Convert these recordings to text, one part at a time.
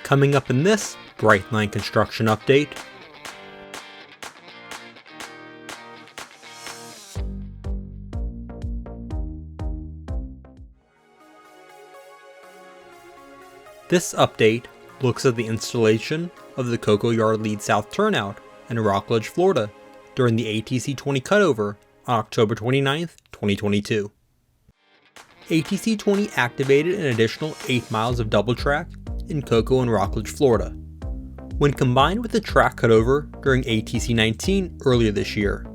Coming up in this Brightline construction update, this update looks at the installation of the Cocoa-Rockledge South Turnout in Rockledge, Florida during the ATC-20 cutover on October 29, 2022. ATC-20 activated an additional 8 miles of double track in Cocoa and Rockledge, Florida. When combined with the track cutover during ATC-19 earlier this year,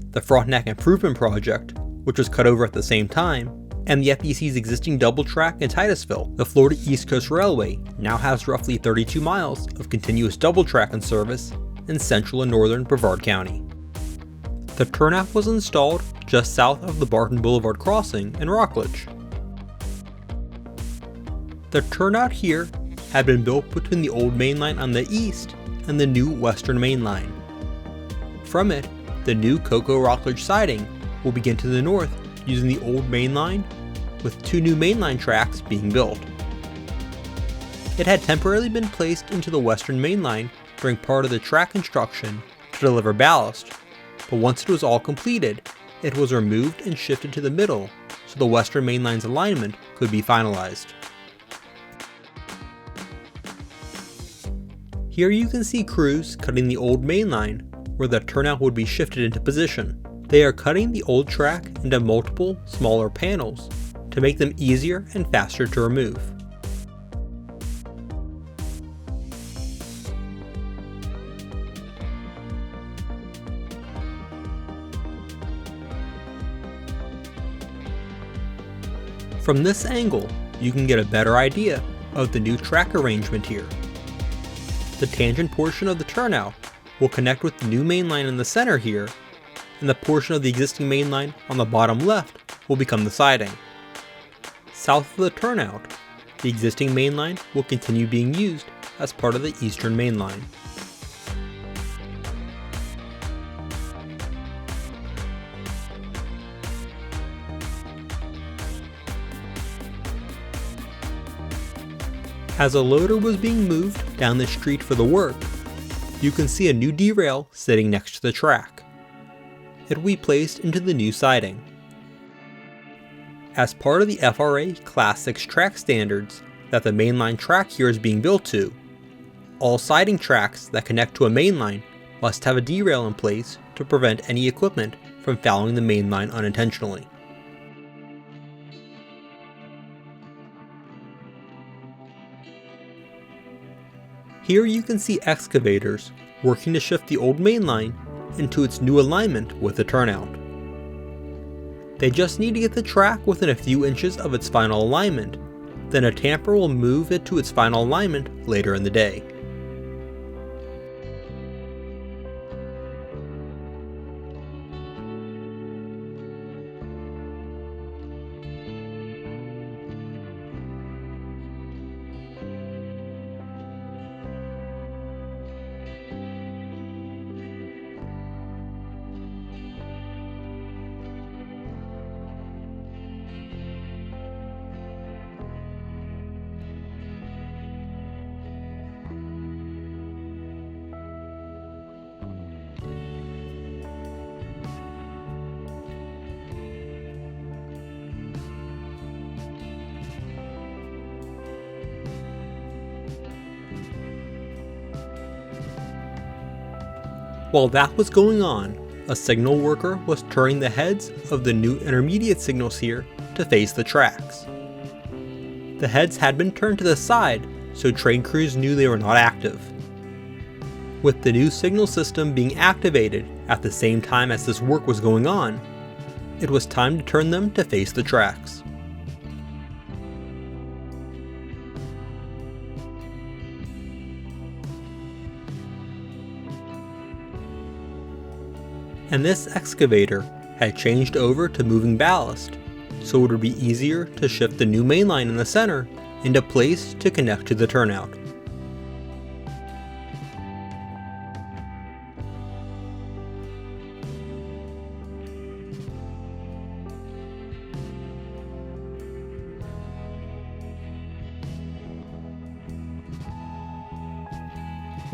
the Frontenac Improvement Project, which was cut over at the same time, and the FEC's existing double track in Titusville, the Florida East Coast Railway now has roughly 32 miles of continuous double track in service in central and northern Brevard County. The turnout was installed just south of the Barton Boulevard crossing in Rockledge. The turnout here had been built between the old main line on the east and the new western main line. From it, the new Cocoa-Rockledge Siding will begin to the north using the old main line, with 2 new mainline tracks being built. It had temporarily been placed into the western main line during part of the track construction to deliver ballast, but once it was all completed, it was removed and shifted to the middle so the western main line's alignment could be finalized. Here you can see crews cutting the old main line where the turnout would be shifted into position. They are cutting the old track into multiple, smaller panels to make them easier and faster to remove. From this angle, you can get a better idea of the new track arrangement here. The tangent portion of the turnout will connect with the new main line in the center here, and the portion of the existing main line on the bottom left will become the siding. South of the turnout, the existing main line will continue being used as part of the eastern main line. As a loader was being moved down the street for the work, you can see a new derail sitting next to the track. It will be placed into the new siding. As part of the FRA Class 6 track standards that the mainline track here is being built to, all siding tracks that connect to a mainline must have a derail in place to prevent any equipment from fouling the mainline unintentionally. Here you can see excavators working to shift the old mainline into its new alignment with the turnout. They just need to get the track within a few inches of its final alignment, then a tamper will move it to its final alignment later in the day. While that was going on, a signal worker was turning the heads of the new intermediate signals here to face the tracks. The heads had been turned to the side so train crews knew they were not active. With the new signal system being activated at the same time as this work was going on, it was time to turn them to face the tracks. And this excavator had changed over to moving ballast, so it would be easier to shift the new main line in the center into place to connect to the turnout.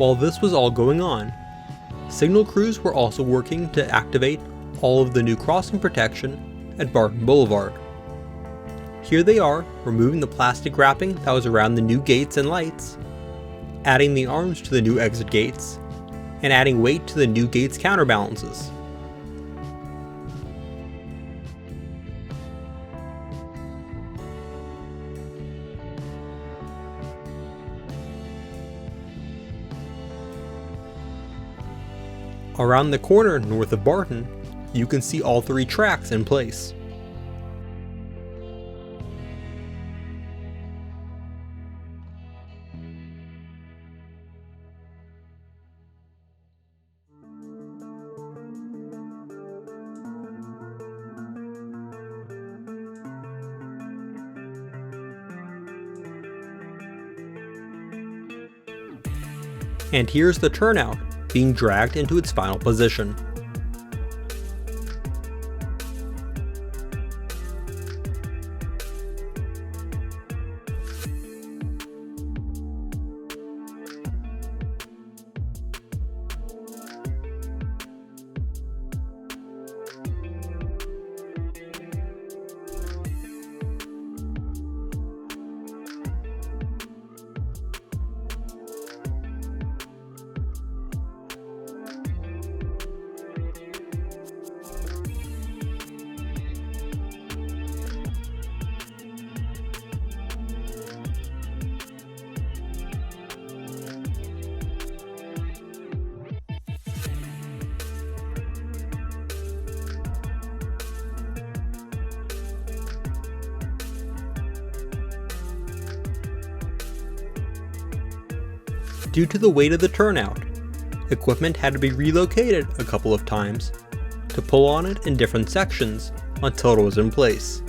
While this was all going on, signal crews were also working to activate all of the new crossing protection at Barton Boulevard. Here they are, removing the plastic wrapping that was around the new gates and lights, adding the arms to the new exit gates, and adding weight to the new gates counterbalances. Around the corner north of Barton, you can see all 3 tracks in place. And here's the turnout being dragged into its final position. Due to the weight of the turnout, equipment had to be relocated a couple of times to pull on it in different sections until it was in place.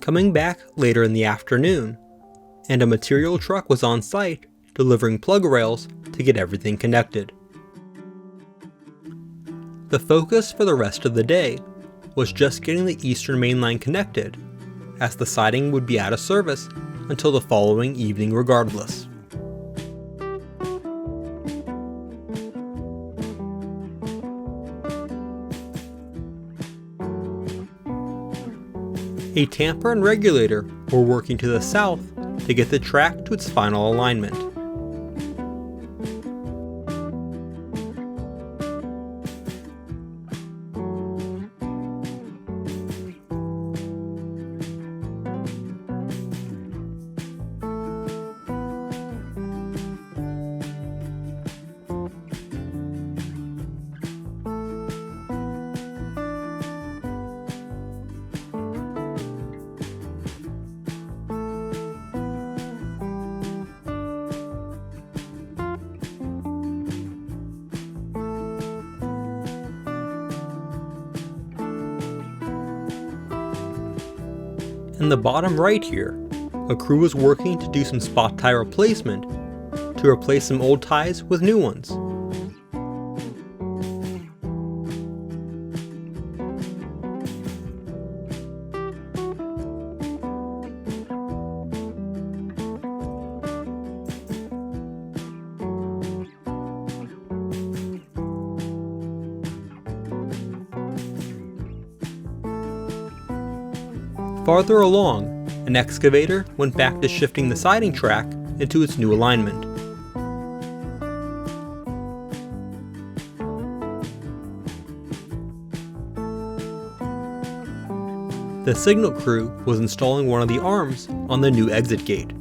Coming back later in the afternoon, and a material truck was on site delivering plug rails to get everything connected. The focus for the rest of the day was just getting the Eastern Main Line connected, as the siding would be out of service until the following evening regardless. A tamper and regulator were working to the south to get the track to its final alignment. In the bottom right here, a crew was working to do some spot tie replacement to replace some old ties with new ones. Farther along, an excavator went back to shifting the siding track into its new alignment. The signal crew was installing one of the arms on the new exit gate.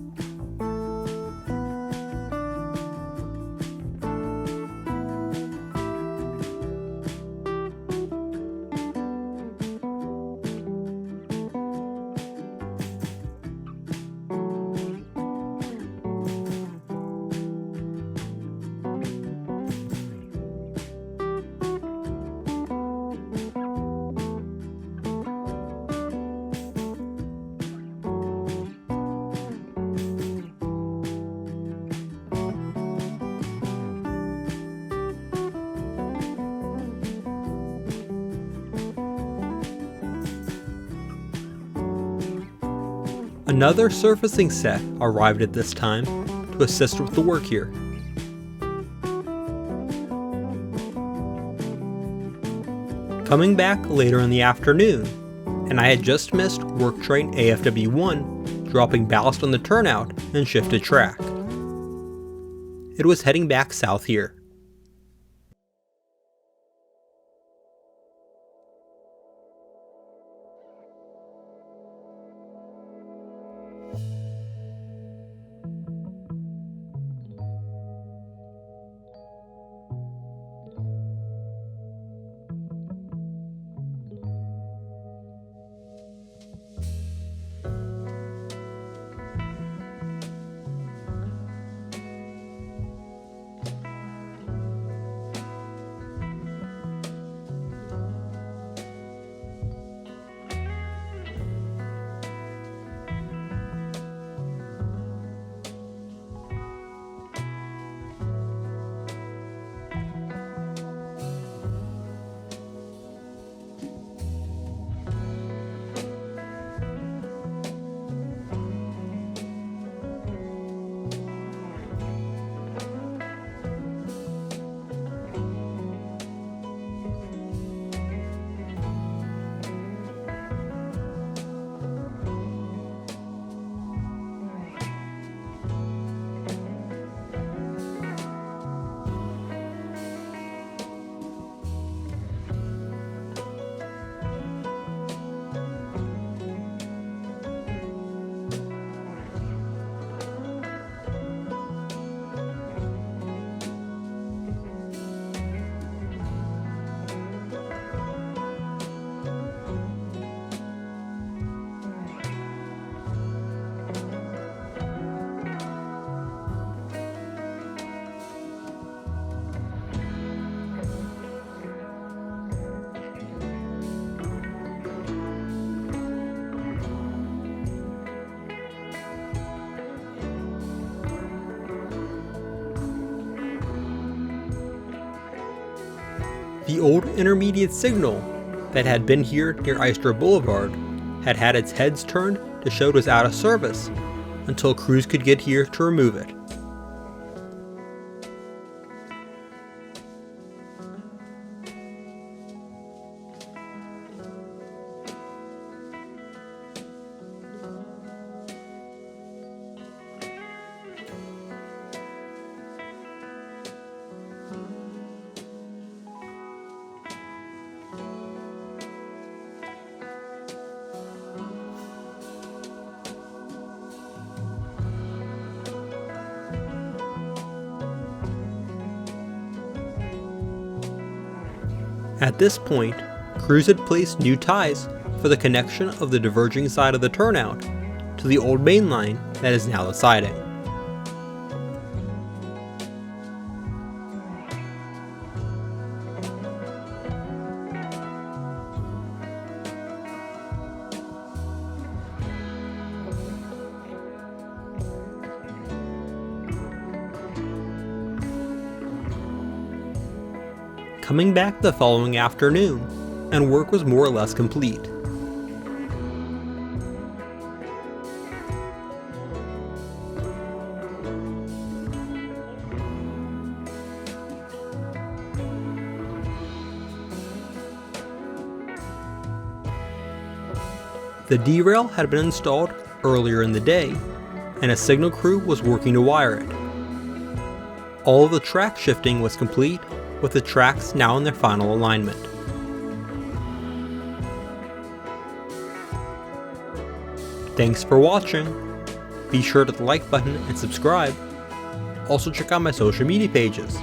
Another surfacing set arrived at this time to assist with the work here. Coming back later in the afternoon, and I had just missed work train AFW1 dropping ballast on the turnout and shifted track. It was heading back south here. The old intermediate signal that had been here near Eyster Boulevard had had its heads turned to show it was out of service until crews could get here to remove it. At this point, crews had placed new ties for the connection of the diverging side of the turnout to the old main line that is now the siding. coming back the following afternoon, and work was more or less complete. The D-rail had been installed earlier in the day, and a signal crew was working to wire it. All of the track shifting was complete, with the tracks now in their final alignment. Thanks for watching. Be sure to hit the like button and subscribe. Also check out my social media pages.